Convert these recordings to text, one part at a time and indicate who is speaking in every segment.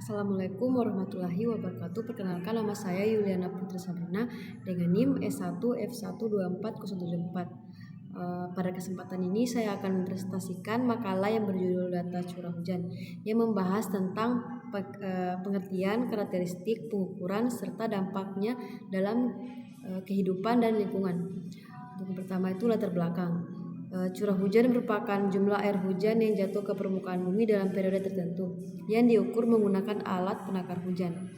Speaker 1: Assalamualaikum warahmatullahi wabarakatuh. Perkenalkan, nama saya Yuliana Putri Sabrina dengan NIM S1F12404. Pada kesempatan ini saya akan mempresentasikan makalah yang berjudul Data Curah Hujan yang membahas tentang pengertian, karakteristik, pengukuran, serta dampaknya dalam kehidupan dan lingkungan. Untuk yang pertama itu latar belakang. Curah hujan merupakan jumlah air hujan yang jatuh ke permukaan bumi dalam periode tertentu yang diukur menggunakan alat penakar hujan.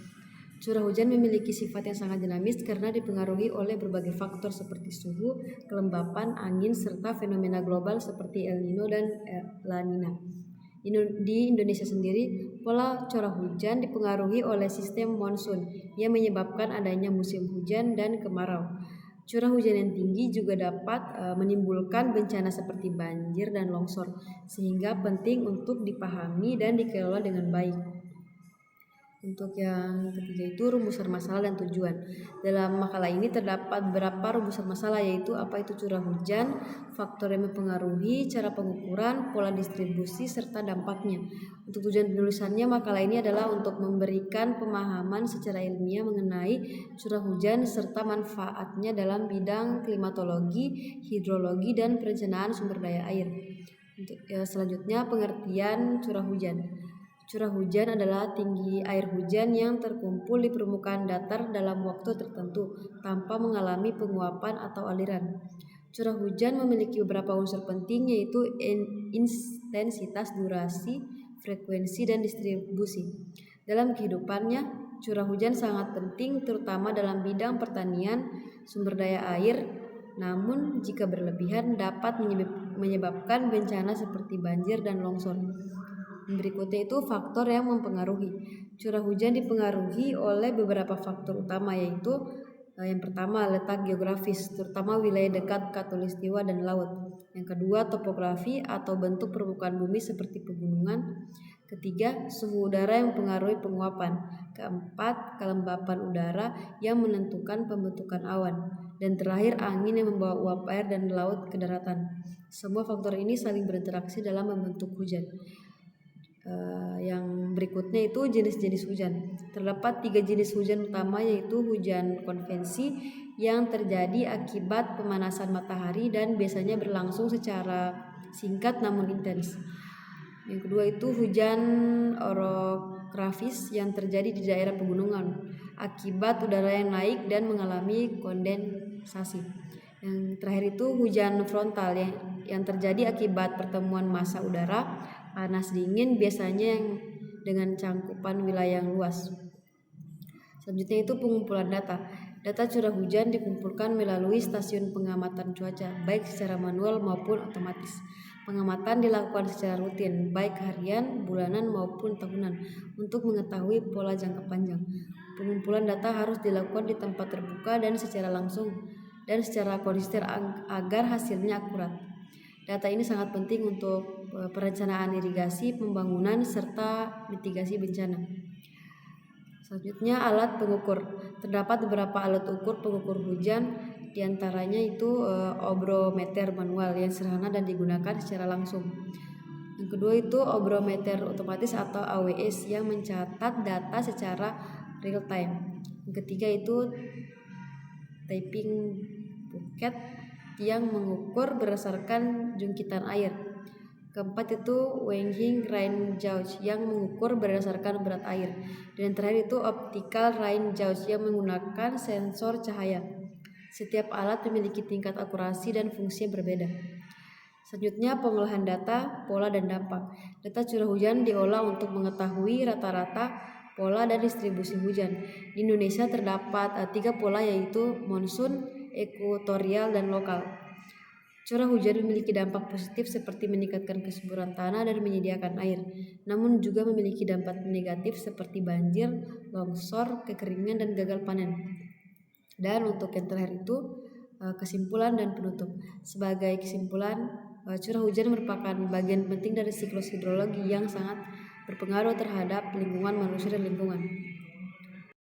Speaker 1: Curah hujan memiliki sifat yang sangat dinamis karena dipengaruhi oleh berbagai faktor seperti suhu, kelembapan, angin, serta fenomena global seperti El Nino dan La Nina. Di Indonesia sendiri, pola curah hujan dipengaruhi oleh sistem monsun yang menyebabkan adanya musim hujan dan kemarau. Curah hujan yang tinggi juga dapat menimbulkan bencana seperti banjir dan longsor, sehingga penting untuk dipahami dan dikelola dengan baik. Untuk yang ketiga itu rumusan masalah dan tujuan. Dalam makalah ini terdapat beberapa rumusan masalah, yaitu apa itu curah hujan, faktor yang mempengaruhi, cara pengukuran, pola distribusi, serta dampaknya. Untuk tujuan penulisannya, makalah ini adalah untuk memberikan pemahaman secara ilmiah mengenai curah hujan serta manfaatnya dalam bidang klimatologi, hidrologi, dan perencanaan sumber daya air. Untuk selanjutnya, pengertian curah hujan. Curah hujan adalah tinggi air hujan yang terkumpul di permukaan datar dalam waktu tertentu tanpa mengalami penguapan atau aliran. Curah hujan memiliki beberapa unsur penting, yaitu intensitas, durasi, frekuensi, dan distribusi. Dalam kehidupannya, curah hujan sangat penting terutama dalam bidang pertanian, sumber daya air. Namun jika berlebihan dapat menyebabkan bencana seperti banjir dan longsor. Berikutnya itu faktor yang mempengaruhi. Curah hujan dipengaruhi oleh beberapa faktor utama, yaitu yang pertama letak geografis, terutama wilayah dekat khatulistiwa dan laut. Yang kedua topografi atau bentuk permukaan bumi seperti pegunungan. Ketiga suhu udara yang mempengaruhi penguapan. Keempat kelembapan udara yang menentukan pembentukan awan. Dan terakhir angin yang membawa uap air dan laut ke daratan. Semua faktor ini saling berinteraksi dalam membentuk hujan. Yang berikutnya itu jenis-jenis hujan. Terdapat 3 jenis hujan utama, yaitu hujan konvensi yang terjadi akibat pemanasan matahari dan biasanya berlangsung secara singkat namun intens. Yang kedua itu hujan orografis yang terjadi di daerah pegunungan akibat udara yang naik dan mengalami kondensasi. Yang terakhir itu hujan frontal yang terjadi akibat pertemuan massa udara panas dingin, biasanya yang dengan cangkupan wilayah yang luas. Selanjutnya itu pengumpulan data. Data curah hujan dikumpulkan melalui stasiun pengamatan cuaca, baik secara manual maupun otomatis. Pengamatan dilakukan secara rutin, baik harian, bulanan maupun tahunan, untuk mengetahui pola jangka panjang. Pengumpulan data harus dilakukan di tempat terbuka dan secara langsung dan secara konsisten agar hasilnya akurat. Data ini sangat penting untuk perencanaan irigasi, pembangunan, serta mitigasi bencana. Selanjutnya alat pengukur. Terdapat beberapa alat ukur pengukur hujan, diantaranya itu obrometer manual yang sederhana dan digunakan secara langsung. Yang kedua itu obrometer otomatis atau AWS yang mencatat data secara real time. Yang ketiga itu tapping bucket yang mengukur berdasarkan jungkitan air. Keempat itu weighing rain gauge yang mengukur berdasarkan berat air. Dan yang terakhir itu optical rain gauge yang menggunakan sensor cahaya. Setiap alat memiliki tingkat akurasi dan fungsi yang berbeda. Selanjutnya pengolahan data, pola dan dampak. Data curah hujan diolah untuk mengetahui rata-rata pola dan distribusi hujan. Di Indonesia terdapat 3 pola, yaitu monsun, ekuatorial, dan lokal. Curah hujan memiliki dampak positif seperti meningkatkan kesuburan tanah dan menyediakan air, namun juga memiliki dampak negatif seperti banjir, longsor, kekeringan, dan gagal panen. Dan untuk yang terakhir itu kesimpulan dan penutup. Sebagai kesimpulan, curah hujan merupakan bagian penting dari siklus hidrologi yang sangat berpengaruh terhadap lingkungan manusia dan lingkungan.